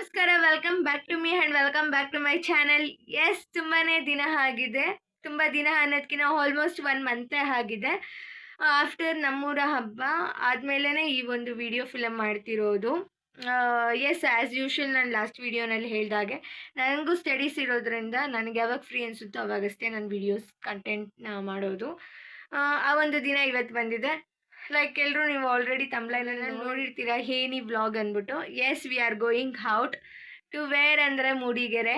ನಮಸ್ಕಾರ, welcome back to me and welcome back to my channel. Yes, ತುಂಬಾ ದಿನ ಆಗಿದೆ. ತುಂಬ ದಿನ ಅನ್ನೋದಕ್ಕಿಂತ ಆಲ್ಮೋಸ್ಟ್ 1 ಮಂತೇ ಆಗಿದೆ. ಆಫ್ಟರ್ ನಮ್ಮೂರ ಹಬ್ಬ ಆದಮೇಲೆ ಈ ಒಂದು ವಿಡಿಯೋ ಫಿಲಮ್ ಮಾಡ್ತಿರೋದು. ಎಸ್, ಆ್ಯಸ್ ಯೂಶ್ವಲ್ ನಾನು ಲಾಸ್ಟ್ ವಿಡಿಯೋನಲ್ಲಿ ಹೇಳಿದಾಗೆ ನನಗೂ ಸ್ಟಡೀಸ್ ಇರೋದ್ರಿಂದ ನನಗೆ ಯಾವಾಗ ಫ್ರೀ ಅನಿಸುತ್ತೋ ಅವಾಗಷ್ಟೇ ನಾನು ವಿಡಿಯೋಸ್ ಕಂಟೆಂಟ್ ಮಾಡೋದು. ಆ ಒಂದು ದಿನ ಇವತ್ತು ಬಂದಿದೆ. ಲೈಕ್ ಎಲ್ಲರೂ ನೀವು ಆಲ್ರೆಡಿ ತಮ್ಲೈನಲ್ಲಿ ನೋಡಿರ್ತೀರ ಹೇನಿ ವ್ಲಾಗ್ ಅಂದ್ಬಿಟ್ಟು. Yes, we are going out to where ಅಂದರೆ ಮೂಡಿಗೆರೆ.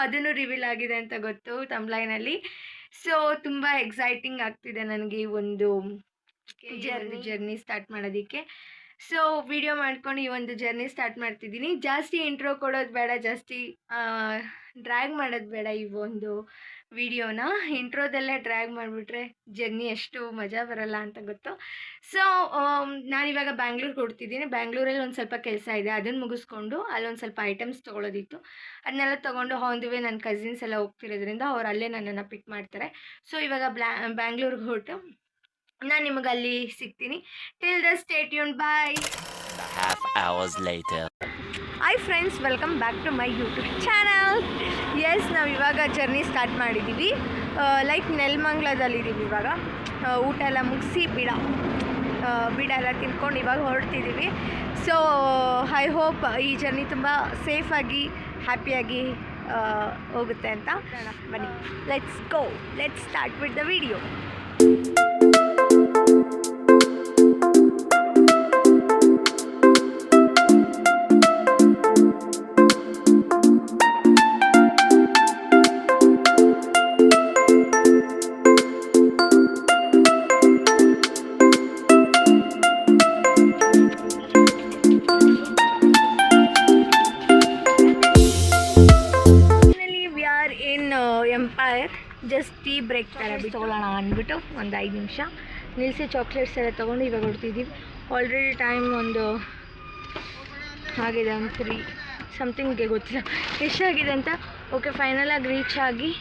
ಅದನ್ನು ರಿವೀಲ್ ಆಗಿದೆ ಅಂತ ಗೊತ್ತು ತಮ್ಲೈನಲ್ಲಿ. ಸೊ ತುಂಬ ಎಕ್ಸೈಟಿಂಗ್ ಆಗ್ತಿದೆ ನನಗೆ ಈ ಒಂದು ಜರ್ನಿ ಸ್ಟಾರ್ಟ್ ಮಾಡೋದಕ್ಕೆ. ಸೊ ವಿಡಿಯೋ ಮಾಡ್ಕೊಂಡು ಈ ಒಂದು ಜರ್ನಿ ಸ್ಟಾರ್ಟ್ ಮಾಡ್ತಿದ್ದೀನಿ. ಜಾಸ್ತಿ ಇಂಟ್ರೋ ಕೊಡೋದು ಬೇಡ, ಜಾಸ್ತಿ ಡ್ರ್ಯಾಗ್ ಮಾಡೋದು ಬೇಡ. ಈ ಒಂದು ವಿಡಿಯೋನ ಇಂಟ್ರೋದಲ್ಲೇ ಡ್ರ್ಯಾಗ್ ಮಾಡಿಬಿಟ್ರೆ ಜರ್ನಿ ಎಷ್ಟು ಮಜಾ ಬರಲ್ಲ ಅಂತ ಗೊತ್ತು. ಸೊ ನಾನಿವಾಗ ಬ್ಯಾಂಗ್ಳೂರ್ಗೆ ಹೊರಡ್ತಿದ್ದೀನಿ. ಬ್ಯಾಂಗ್ಳೂರಲ್ಲಿ ಒಂದು ಸ್ವಲ್ಪ ಕೆಲಸ ಇದೆ, ಅದನ್ನು ಮುಗಿಸ್ಕೊಂಡು ಅಲ್ಲೊಂದು ಸ್ವಲ್ಪ ಐಟಮ್ಸ್ ತೊಗೊಳೋದಿತ್ತು. ಅದನ್ನೆಲ್ಲ ತೊಗೊಂಡು ಆನ್ ದಿ ವೇ ನನ್ನ ಕಸಿನ್ಸ್ ಎಲ್ಲ ಹೋಗ್ತಿರೋದ್ರಿಂದ ಅವ್ರು ಅಲ್ಲೇ ನನ್ನನ್ನು ಪಿಕ್ ಮಾಡ್ತಾರೆ. ಸೊ ಇವಾಗ ಬ್ಯಾಂಗ್ಳೂರ್ಗೆ ಹೊರಟು ನಾನು ನಿಮಗೆ ಅಲ್ಲಿ ಸಿಗ್ತೀನಿ. Till the stay tuned, bye. Hi friends, welcome back to my YouTube channel. Yes, ನಾವು ಇವಾಗ ಜರ್ನಿ ಸ್ಟಾರ್ಟ್ ಮಾಡಿದ್ದೀವಿ. ಲೈಕ್ ನೆಲಮಂಗ್ಲದಲ್ಲಿದ್ದೀವಿ ಇವಾಗ. ಊಟ ಎಲ್ಲ ಮುಗಿಸಿ ಬೀಡ ಎಲ್ಲ ತಿನ್ಕೊಂಡು ಇವಾಗ ಹೊರಡ್ತಿದ್ದೀವಿ. ಸೊ ಐ ಹೋಪ್ ಈ ಜರ್ನಿ ತುಂಬ ಸೇಫಾಗಿ ಹ್ಯಾಪಿಯಾಗಿ ಹೋಗುತ್ತೆ ಅಂತ. ಬನ್ನಿ, let's go, let's start with the video. Empire just tea break ಥರ ತೊಗೊಳ್ಳೋಣ ಅಂದ್ಬಿಟ್ಟು ಒಂದು 5 ನಿಮಿಷ ನಿಲ್ಲಿಸಿ ಚಾಕ್ಲೇಟ್ಸ್ ಎಲ್ಲ ತೊಗೊಂಡು ಇವಾಗ ಹೊಡ್ತಿದ್ದೀವಿ. ಆಲ್ರೆಡಿ ಟೈಮ್ ಒಂದು ಆಗಿದೆ, ಒಂದು 3 ಸಮಥಿಂಗ್ಗೆ, ಗೊತ್ತಿಲ್ಲ ಎಷ್ಟಾಗಿದೆ ಅಂತ. ಓಕೆ, ಫೈನಲಾಗಿ ರೀಚ್ ಆಗಿ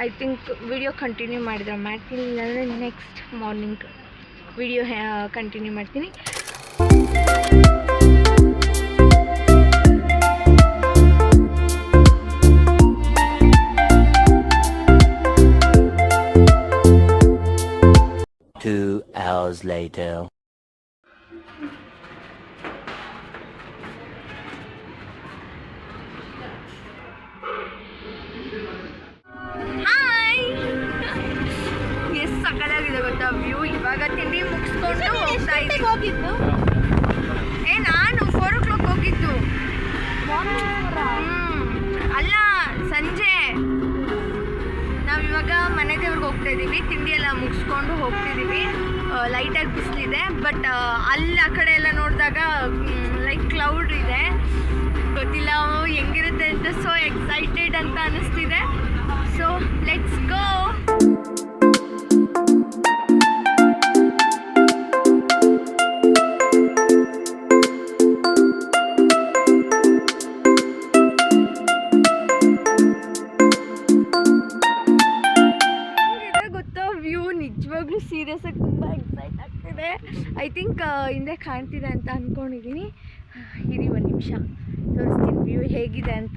ಐ ಥಿಂಕ್ ವಿಡಿಯೋ ಕಂಟಿನ್ಯೂ ಮಾಡ್ತೀನಿ. ಇಲ್ಲಾಂದರೆ ನೆಕ್ಸ್ಟ್ ಮಾರ್ನಿಂಗ್ ವಿಡಿಯೋ ಕಂಟಿನ್ಯೂ ಮಾಡ್ತೀನಿ. Hours later. ಹಾಯ್, ಎಷ್ಟು ಸಕ್ಕತ್ತಾಗಿದೆ ಗೊತ್ತಾ ವ್ಯೂ. ಇವಾಗ ತಿಂಡಿ ಮುಗಿಸ್ಕೊಂಡು ಹೋಗಿದ್ದು. ನಾನು 4 o'clock ಹೋಗಿದ್ದು. ಅಲ್ಲ, ಸಂಜೆ. ನಾವಿವಾಗ ಮನೆ ದೇವ್ರಿಗೆ ಹೋಗ್ತಾ ಇದ್ದೀವಿ. ತಿಂಡಿ ಎಲ್ಲ ಮುಗಿಸ್ಕೊಂಡು ಹೋಗ್ತಿದ್ದೀವಿ. ಲೈಟಾಗಿ ಬಿಸಿಲಿದೆ, ಬಟ್ ಅಲ್ಲಿ ಆ ಕಡೆ ಎಲ್ಲ ನೋಡಿದಾಗ ಲೈಕ್ ಕ್ಲೌಡ್ ಇದೆ. ಗೊತ್ತಿಲ್ಲ ಹೆಂಗಿರುತ್ತೆ ಅಂತ. ಸೊ ಎಕ್ಸೈಟೆಡ್ ಅಂತ ಅನ್ನಿಸ್ತಿದೆ. So let's go. ನಿಜವಾಗ್ಲೂ ಸೀರಿಯಸ್ ಆಗಿ ತುಂಬ ಎಕ್ಸೈಟ್ ಆಗ್ತಿದೆ. ಐ ಥಿಂಕ್ ಹಿಂದೆ ಕಾಣ್ತಿದೆ ಅಂತ ಅಂದ್ಕೊಂಡಿದ್ದೀನಿ. ಇರಿ, 1 ನಿಮಿಷ ತೋರಿಸ್ತೀನಿ ವ್ಯೂ ಹೇಗಿದೆ ಅಂತ.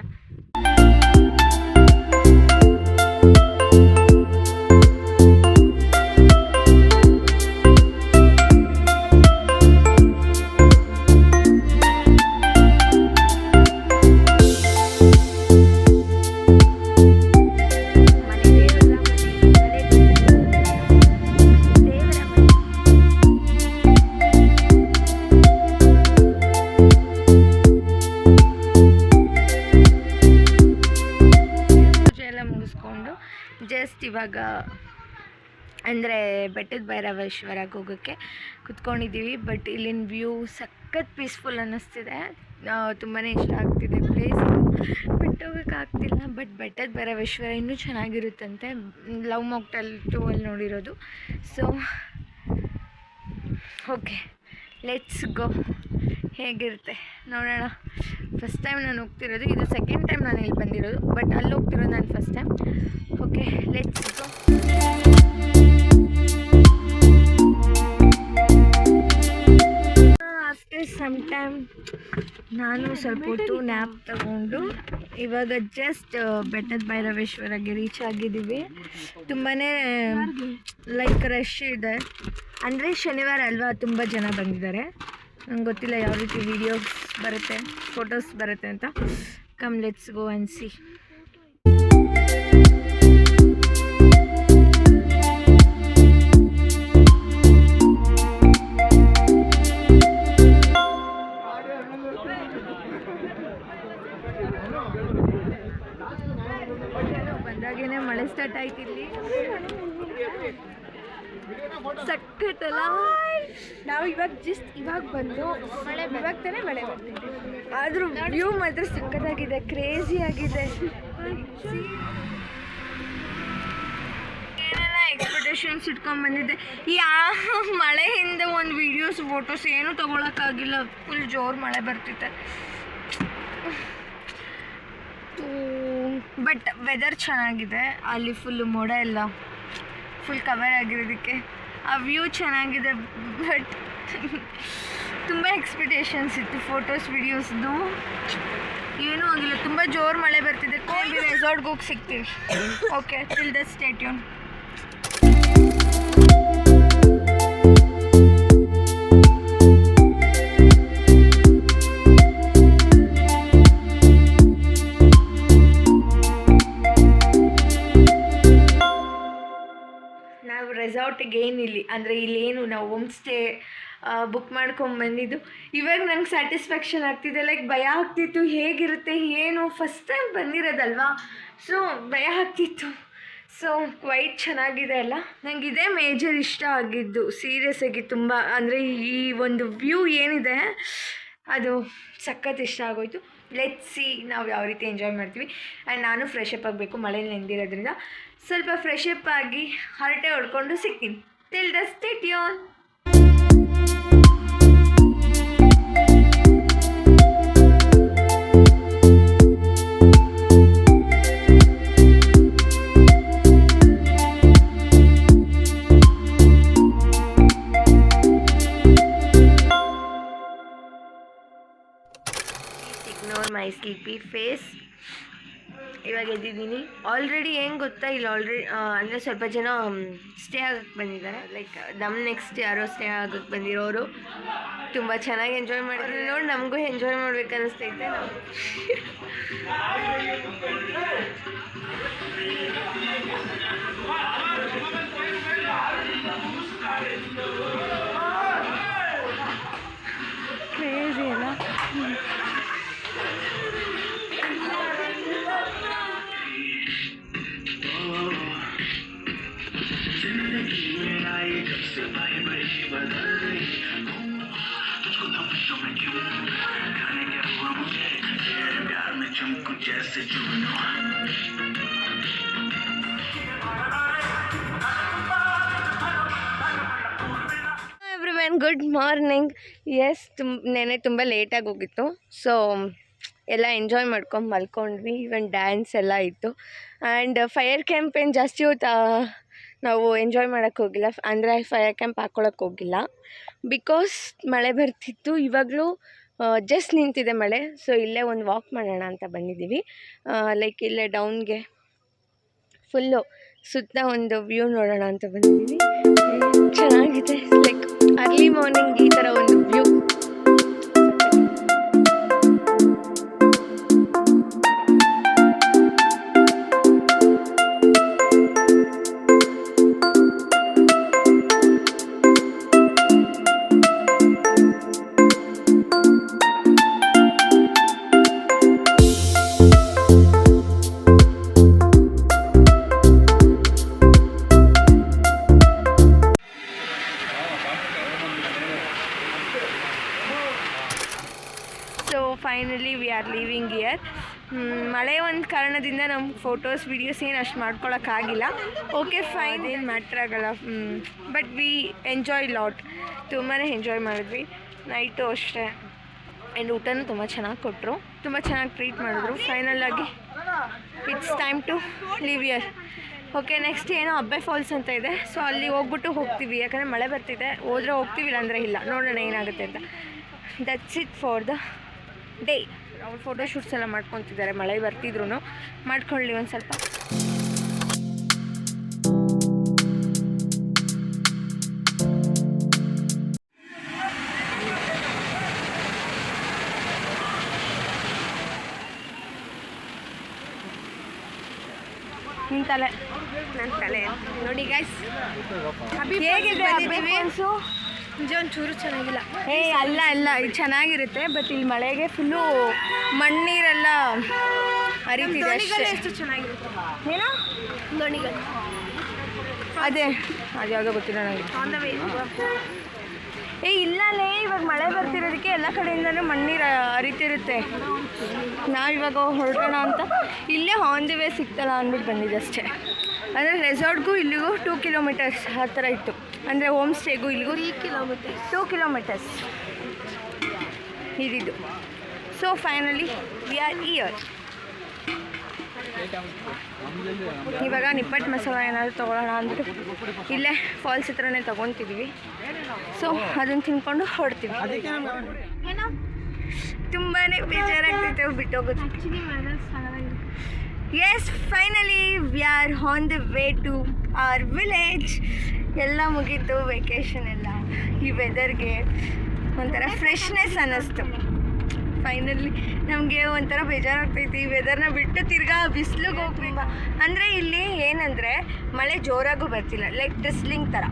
ಜಸ್ಟ್ ಇವಾಗ ಅಂದರೆ ಬೆಟ್ಟದ ಭೈರವೇಶ್ವರಕ್ಕೆ ಹೋಗೋಕ್ಕೆ ಕುತ್ಕೊಂಡಿದ್ದೀವಿ. ಬಟ್ ಇಲ್ಲಿನ ವ್ಯೂ ಸಖತ್ ಪೀಸ್ಫುಲ್ ಅನ್ನಿಸ್ತಿದೆ. ತುಂಬಾ ಇಷ್ಟ ಆಗ್ತಿದೆ ಪ್ಲೇಸ್. ಬಿಟ್ಟೋಗೋಕ್ಕಾಗ್ತಿಲ್ಲ. ಬಟ್ ಬೆಟ್ಟದ ಭೈರವೇಶ್ವರ ಇನ್ನೂ ಚೆನ್ನಾಗಿರುತ್ತಂತೆ. ಲವ್ ಮಾಕ್ಟೆಲ್ 2 ಅಲ್ಲಿ ನೋಡಿರೋದು. So okay, let's go. ಹೇಗಿರುತ್ತೆ ನೋಡೋಣ. ಫಸ್ಟ್ ಟೈಮ್ ನಾನು ಹೋಗ್ತಿರೋದು. ಇದು ಸೆಕೆಂಡ್ ಟೈಮ್ ನಾನು ಇಲ್ಲಿ ಬಂದಿರೋದು, ಬಟ್ ಅಲ್ಲಿ ಹೋಗ್ತಿರೋದು ನಾನು first time. Okay, let's go. After some time ನಾನು ಸ್ವಲ್ಪ ಹೊತ್ತು ನ್ಯಾಪ್ ತಗೊಂಡು ಇವಾಗ ಜಸ್ಟ್ ಬೆಟ್ಟದ ಭೈರವೇಶ್ವರಗೆ ರೀಚ್ ಆಗಿದ್ದೀವಿ. ತುಂಬಾ ಲೈಕ್ ರಶ್ ಇದೆ, ಅಂದರೆ ಶನಿವಾರ ಅಲ್ವಾ, ತುಂಬ ಜನ ಬಂದಿದ್ದಾರೆ. ನಂಗೆ ಗೊತ್ತಿಲ್ಲ ಯಾವ ರೀತಿ ವೀಡಿಯೋಸ್ ಬರುತ್ತೆ, ಫೋಟೋಸ್ ಬರುತ್ತೆ ಅಂತ. Come let's go and see. ಬಂದಾಗೇನೆ ಮಳೆ ಸ್ಟಾರ್ಟ್ ಆಯ್ತು ಇಲ್ಲಿ. ಸಕ್ಕತ್ತಲ್ಲ. ನಾವು ಇವಾಗ ಬಂದು ಇವಾಗ ತಾನೇ ಮಳೆ ಬರ್ತಿದೆ, ಆದರೂ ವ್ಯೂ ಮಾತ್ರ ಸಕ್ಕತ್ತಾಗಿದೆ, ಕ್ರೇಜಿ ಆಗಿದೆ. ಏನೆಲ್ಲ ಎಕ್ಸ್ಪೆಕ್ಟೇಷನ್ಸ್ ಇಟ್ಕೊಂಡು ಬಂದಿದ್ದೆ, ಈ ಮಳೆಯಿಂದ ಒಂದು ವೀಡಿಯೋಸ್ ಫೋಟೋಸ್ ಏನೂ ತೊಗೊಳಕ್ಕಾಗಿಲ್ಲ. ಫುಲ್ ಜೋರು ಮಳೆ ಬರ್ತಿದೆ. ಬಟ್ ವೆದರ್ ಚೆನ್ನಾಗಿದೆ, ಅಲ್ಲಿ ಫುಲ್ಲು ಮೋಡ ಎಲ್ಲ ಫುಲ್ ಕವರ್ ಆಗಿರೋದಕ್ಕೆ ಆ ವ್ಯೂ ಚೆನ್ನಾಗಿದೆ. ಬಟ್ ತುಂಬ ಎಕ್ಸ್ಪೆಕ್ಟೇಷನ್ಸ್ ಇತ್ತು ಫೋಟೋಸ್ ವೀಡಿಯೋಸ್ದು, ಏನೂ ಆಗಿಲ್ಲ. ತುಂಬ ಜೋರು ಮಳೆ ಬರ್ತಿದೆ. ಕೋಲ್ಡ್ ರೆಸಾರ್ಟ್ಗೆ ಹೋಗಿ ಸಿಗ್ತೀವಿ. Okay, till the stay tune. ನಾವು ರೆಸಾರ್ಟಿಗೆ ಏನಿಲ್ಲಿ ಅಂದರೆ ಇಲ್ಲೇನು ನಾವು ಹೋಮ್ ಸ್ಟೇ ಬುಕ್ ಮಾಡ್ಕೊಂಬಂದಿದ್ದು. ಇವಾಗ ನಂಗೆ ಸ್ಯಾಟಿಸ್ಫ್ಯಾಕ್ಷನ್ ಆಗ್ತಿದೆ. ಲೈಕ್ ಭಯ ಆಗ್ತಿತ್ತು, ಹೇಗಿರುತ್ತೆ ಏನು, ಫಸ್ಟ್ ಟೈಮ್ ಬಂದಿರೋದಲ್ವಾ, ಸೊ ಭಯ ಆಗ್ತಿತ್ತು. ಸೊ ಕ್ವೈಟ್ ಚೆನ್ನಾಗಿದೆ ಅಲ್ಲ. ನಂಗೆ ಇದೇ ಮೇಜರ್ ಇಷ್ಟ ಆಗಿದ್ದು ಸೀರಿಯಸ್ ಆಗಿ ತುಂಬ. ಅಂದರೆ ಈ ಒಂದು ವ್ಯೂ ಏನಿದೆ ಅದು ಸಖತ್ ಇಷ್ಟ ಆಗೋಯ್ತು. ಲೆಟ್ಸ್ ಸಿ ನಾವು ಯಾವ ರೀತಿ ಎಂಜಾಯ್ ಮಾಡ್ತೀವಿ. ಆ್ಯಂಡ್ ನಾನು ಫ್ರೆಶ್ ಅಪ್ ಆಗಬೇಕು, ಮಳೆಯಲ್ಲಿ ನೆಂದಿರೋದ್ರಿಂದ ಸ್ವಲ್ಪ ಫ್ರೆಶ್ ಅಪ್ ಆಗಿ ಹರಟೆ ಹೊಡ್ಕೊಂಡು ಸಿಗ್ತೀನಿ. Till the stay tune. Ignore my sleepy face. ಇವಾಗ ಎದ್ದಿದ್ದೀನಿ. ಆಲ್ರೆಡಿ ಏನು ಗೊತ್ತಾ, ಇಲ್ಲಿ ಅಂದರೆ ಸ್ವಲ್ಪ ಜನ ಸ್ಟೇ ಆಗಕ್ಕೆ ಬಂದಿದ್ದಾರೆ. ಲೈಕ್ ನಮ್ಮ ನೆಕ್ಸ್ಟ್ ಯಾರೋ ಸ್ಟೇ ಆಗಕ್ಕೆ ಬಂದಿರೋರು ತುಂಬ ಚೆನ್ನಾಗಿ ಎಂಜಾಯ್ ಮಾಡಿದ್ರು. ನೋಡಿ ನಮಗೂ ಎಂಜಾಯ್ ಮಾಡ್ಬೇಕು ಅನ್ನಿಸ್ತೈತೆ. ಕ್ರೇಜಿ ಅಲ್ಲ. Everyone, good morning. ಎಸ್, ನೆನೆ ತುಂಬ ಲೇಟಾಗಿ ಹೋಗಿತ್ತು. ಸೊ ಎಲ್ಲ ಎಂಜಾಯ್ ಮಾಡ್ಕೊಂಡು ಮಲ್ಕೊಂಡ್ವಿ. ಈವನ್ ಡ್ಯಾನ್ಸ್ ಎಲ್ಲ ಇತ್ತು. ಆ್ಯಂಡ್ ಫೈರ್ ಕ್ಯಾಂಪ್ ಏನು ಜಾಸ್ತಿ ಹೊತ್ತು ನಾವು ಎಂಜಾಯ್ ಮಾಡೋಕ್ಕೆ ಹೋಗಿಲ್ಲ, ಅಂದರೆ ಫೈರ್ ಕ್ಯಾಂಪ್ ಹಾಕ್ಕೊಳಕ್ಕೆ ಹೋಗಿಲ್ಲ. ಬಿಕಾಸ್ ಮಳೆ ಬರ್ತಿತ್ತು. ಇವಾಗಲೂ ಜಸ್ಟ್ ನಿಂತಿದೆ ಮಳೆ. ಸೊ ಇಲ್ಲೇ ಒಂದು ವಾಕ್ ಮಾಡೋಣ ಅಂತ ಬಂದಿದ್ದೀವಿ. ಲೈಕ್ ಇಲ್ಲೇ ಡೌನ್ಗೆ ಫುಲ್ಲು ಸುತ್ತ ಒಂದು ವ್ಯೂ ನೋಡೋಣ ಅಂತ ಬಂದಿದ್ದೀವಿ. ಚೆನ್ನಾಗಿದೆ. ಲೈಕ್ ಅರ್ಲಿ ಮಾರ್ನಿಂಗ್ ಈ ಥರ ಒಂದು view. So finally we are leaving here. ಮಳೆ ಒಂದು ಕಾರಣದಿಂದ ನಮ್ಮ ಫೋಟೋಸ್ ವೀಡಿಯೋಸ್ ಏನು ಅಷ್ಟು ಮಾಡ್ಕೊಳಕ್ಕಾಗಿಲ್ಲ. ಓಕೆ ಫೈನ್, ಏನು ಮ್ಯಾಟ್ರ್ ಆಗಲ್ಲ. But we enjoy lot. ತುಂಬಾ ಎಂಜಾಯ್ ಮಾಡಿದ್ವಿ. ನೈಟು ಅಷ್ಟೇ. ಆ್ಯಂಡ್ ಊಟನೂ ತುಂಬ ಚೆನ್ನಾಗಿ ಕೊಟ್ಟರು, ತುಂಬ ಚೆನ್ನಾಗಿ ಟ್ರೀಟ್ ಮಾಡಿದ್ರು. ಫೈನಲಾಗಿ it's time to leave here. Okay, next ಏನೋ ಅಬ್ಬೆ ಫಾಲ್ಸ್ ಅಂತ ಇದೆ. ಸೊ ಅಲ್ಲಿ ಹೋಗ್ಬಿಟ್ಟು ಹೋಗ್ತೀವಿ, ಯಾಕಂದರೆ ಮಳೆ ಬರ್ತಿದೆ. ಹೋದರೆ ಹೋಗ್ತೀವಿ, ಇಲ್ಲಾಂದರೆ ಇಲ್ಲ. ನೋಡೋಣ ಏನಾಗುತ್ತೆ ಅಂತ. That's it for the day. ಅವ್ರು ಫೋಟೋಶೂಟ್ಸ್ ಎಲ್ಲ ಮಾಡ್ಕೊತಿದ್ದಾರೆ, ಮಳೆ ಬರ್ತಿದ್ರು ಮಾಡ್ಕೊಳ್ಳಿ ಒಂದು ಸ್ವಲ್ಪ. ನಿನ್ನ ತಲೆ ನನ್ನ ತಲೆ ನೋಡಿ ಗೈಸ್, ಹೇಗಿದೆ ಅನ್ಸು? ನಿಜ ಒಂಚೂರು ಚೆನ್ನಾಗಿಲ್ಲ. ಅಲ್ಲ ಇದು ಚೆನ್ನಾಗಿರುತ್ತೆ, ಬಟ್ ಇಲ್ಲಿ ಮಳೆಗೆ ಫುಲ್ಲು ಮಣ್ಣೀರೆಲ್ಲ ಹರಿತಿದೆ ಅಷ್ಟೇ. ಎಷ್ಟು ಚೆನ್ನಾಗಿರುತ್ತೆ ಏನೋ ದೋಣಿಗಳು. ಅದೇ ಅದು ಯಾವುದೋ ಗೊತ್ತಿಲ್ಲ ನನಗೆ. On the way. ಇಲ್ಲಲೇ ಇವಾಗ ಮಳೆ ಬರ್ತಿರೋದಕ್ಕೆ ಎಲ್ಲ ಕಡೆಯಿಂದನೂ ಮಣ್ಣೀರು ಹರಿತಿರುತ್ತೆ. ನಾವಿವಾಗ ಹೊರಡೋಣ ಅಂತ ಇಲ್ಲೇ ಆನ್ ದಿ ವೇ ಸಿಗ್ತಲ್ಲ ಅಂದ್ಬಿಟ್ಟು ಬಂದಿದ್ದೆ ಅಷ್ಟೇ. ಅಂದರೆ ರೆಸಾರ್ಟ್ಗೂ ಇಲ್ಲಿಗೂ 2 ಕಿಲೋಮೀಟರ್ಸ್ ಆ ಥರ ಇತ್ತು. ಅಂದರೆ ಹೋಮ್ ಸ್ಟೇಗೂ ಇಲ್ಲಿಗೂ 2 ಕಿಲೋಮೀಟರ್ಸ್ ಇದಿದ್ದು. So finally we are here. ಇವಾಗ ನಿಪ್ಪಟ್ಟು ಮಸಾಲ ಏನಾದರೂ ತೊಗೊಳ್ಳೋಣ ಅಂದ್ಬಿಟ್ಟು ಇಲ್ಲೇ ಫಾಲ್ಸ್ ಹತ್ರನೇ ತೊಗೊತಿದ್ವಿ. ಸೊ ಅದನ್ನು ತಿನ್ಕೊಂಡು ಹೊರಡ್ತೀವಿ. ಏನೋ ತುಂಬಾ ಬೇಜಾರಾಗ್ತೈತೆ ಬಿಟ್ಟೋಗೋದು. ಆ್ಯಕ್ಚುಲಿ ಮಳೆ ಚೆನ್ನಾಗಿರುತ್ತೆ. Yes finally we are on the way to our village. ಎಲ್ಲ ಮುಗೀತು ವೆಕೇಷನ್ ಎಲ್ಲ. ಈ ವೆದರ್ಗೆ ಒಂಥರ ಫ್ರೆಶ್ನೆಸ್ ಅನ್ನಿಸ್ತು. ಫೈನಲಿ ನಮಗೆ ಒಂಥರ ಬೇಜಾರಾಗ್ತೈತಿ ಈ ವೆದರ್ನ ಬಿಟ್ಟು ತಿರ್ಗಾ ಬಿಸಿಲಿಗೆ ಹೋಗ್ಬೇಕು. ಅಂದರೆ ಇಲ್ಲಿ ಏನಂದರೆ ಮಳೆ ಜೋರಾಗೂ ಬರ್ತಿಲ್ಲ, ಲೈಕ್ ಡ್ರಿಸ್ಲಿಂಗ್ ಥರ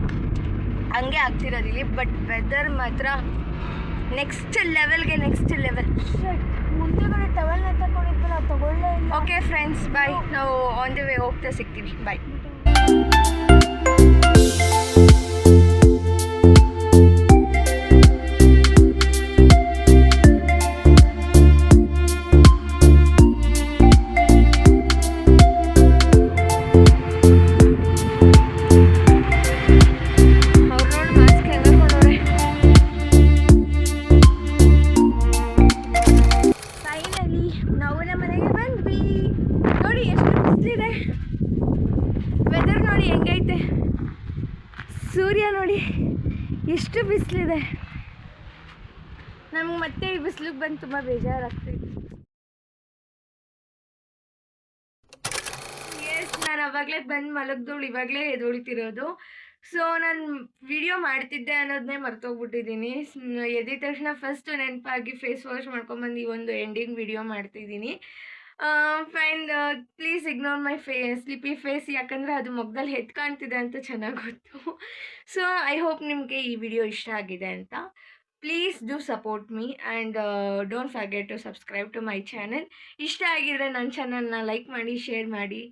ಹಂಗೆ ಆಗ್ತಿರೋದು ಇಲ್ಲಿ. ಬಟ್ ವೆದರ್ ಮಾತ್ರ ನೆಕ್ಸ್ಟ್ ಲೆವೆಲ್ಗೆ ನೆಕ್ಸ್ಟ್ ಲೆವೆಲ್. ಮುಂದೆಗಡೆ ಟವಲ್ನ ತಗೊಂಡಿದ್ದು ನಾವು ತಗೊಳ್ಳೇ ಇಲ್ಲ. ಓಕೆ ಫ್ರೆಂಡ್ಸ್, ಬಾಯ್. ನಾವು ಆನ್ ದಿ ವೇ ಹೋಗ್ತಾ ಸಿಗ್ತೀವಿ. ಬಾಯ್. ನಾವು ನಮ್ಮ ಮನೆಗೆ ಬಂದ್ವಿ. ನೋಡಿ ಎಷ್ಟು ಬಿಸಿಲಿದೆ, ವೆದರ್ ನೋಡಿ ಹೆಂಗೈತೆ, ಸೂರ್ಯ ನೋಡಿ ಎಷ್ಟು ಬಿಸಿಲಿದೆ. ನಮ್ಗೆ ಮತ್ತೆ ಈ ಬಿಸಿಲಿಗೆ ಬಂದು ತುಂಬ ಬೇಜಾರಾಗ್ತೈತೆ. ಎಸ್, ನಾನು ಅವಾಗಲೇ ಬಂದು ಮಲಗ್ದೋಳು, ಇವಾಗಲೇ ಎದೊಳಿತಿರೋದು. ಸೊ ನಾನು ವಿಡಿಯೋ ಮಾಡ್ತಿದ್ದೆ ಅನ್ನೋದನ್ನೇ ಮರ್ತೋಗ್ಬಿಟ್ಟಿದ್ದೀನಿ. ಎದ್ದ ತಕ್ಷಣ ಫಸ್ಟ್ ನೆನಪಾಗಿ ಫೇಸ್ ವಾಶ್ ಮಾಡ್ಕೊಂಬಂದು ಈ ಒಂದು ಎಂಡಿಂಗ್ ವಿಡಿಯೋ ಮಾಡ್ತಿದ್ದೀನಿ. Fine, please ignore my sleepy face, ಯಾಕಂದರೆ ಅದು ಮೊಗ್ದಲ್ಲಿ ಹೆದ್ದು ಕಾಣ್ತಿದೆ ಅಂತ ಚೆನ್ನಾಗಿ ಗೊತ್ತು. ಸೊ ಐ ಹೋಪ್ ನಿಮಗೆ ಈ ವಿಡಿಯೋ ಇಷ್ಟ ಆಗಿದೆ ಅಂತ. Please do support me and don't forget to subscribe to my channel. ಇಷ್ಟ ಆಗಿದ್ರೆ ನನ್ನ ಚಾನಲ್ನ ಲೈಕ್ ಮಾಡಿ, ಶೇರ್ ಮಾಡಿ,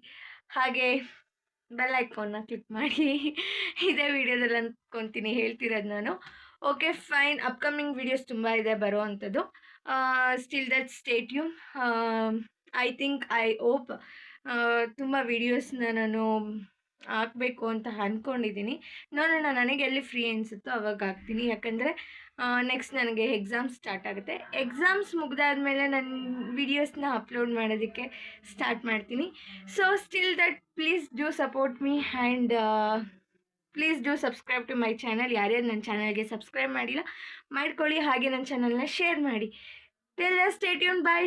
ಹಾಗೆ ಬೆಲ್ ಐಕಾನ್ನ ಕ್ಲಿಕ್ ಮಾಡಿ. ಇದೇ ವಿಡಿಯೋದಲ್ಲಿ ಅಂದ್ಕೊತೀನಿ ಹೇಳ್ತಿರೋದು ನಾನು. ಓಕೆ ಫೈನ್, ಅಪ್ಕಮಿಂಗ್ ವೀಡಿಯೋಸ್ ತುಂಬ ಇದೆ ಬರೋ ಅಂಥದ್ದು. Still that stay tune. I hope ತುಂಬ ವೀಡಿಯೋಸ್ನ ನಾನು ಹಾಕಬೇಕು ಅಂತ ಅಂದ್ಕೊಂಡಿದ್ದೀನಿ. ನೋಡೋಣ, ನನಗೆ ಎಲ್ಲಿ ಫ್ರೀ ಅನಿಸುತ್ತೋ ಅವಾಗ ಹಾಕ್ತೀನಿ. ಯಾಕಂದರೆ ನೆಕ್ಸ್ಟ್ ನನಗೆ ಎಕ್ಸಾಮ್ಸ್ ಸ್ಟಾರ್ಟ್ ಆಗುತ್ತೆ. ಎಕ್ಸಾಮ್ಸ್ ಮುಗಿದಾದ್ಮೇಲೆ ನನ್ನ ವೀಡಿಯೋಸ್ನ ಅಪ್ಲೋಡ್ ಮಾಡೋದಕ್ಕೆ ಸ್ಟಾರ್ಟ್ ಮಾಡ್ತೀನಿ. So still that please do support me and please do subscribe to my channel. ಯಾರ್ಯಾರು ನನ್ನ ಚಾನಲ್ಗೆ ಸಬ್ಸ್ಕ್ರೈಬ್ ಮಾಡಿಲ್ಲ ಮಾಡ್ಕೊಳ್ಳಿ, ಹಾಗೆ ನನ್ನ ಚಾನಲ್ನ ಶೇರ್ ಮಾಡಿ. ಟಿಲ್ ಸ್ಟೇ ಟ್ಯೂನ್, ಬಾಯ್.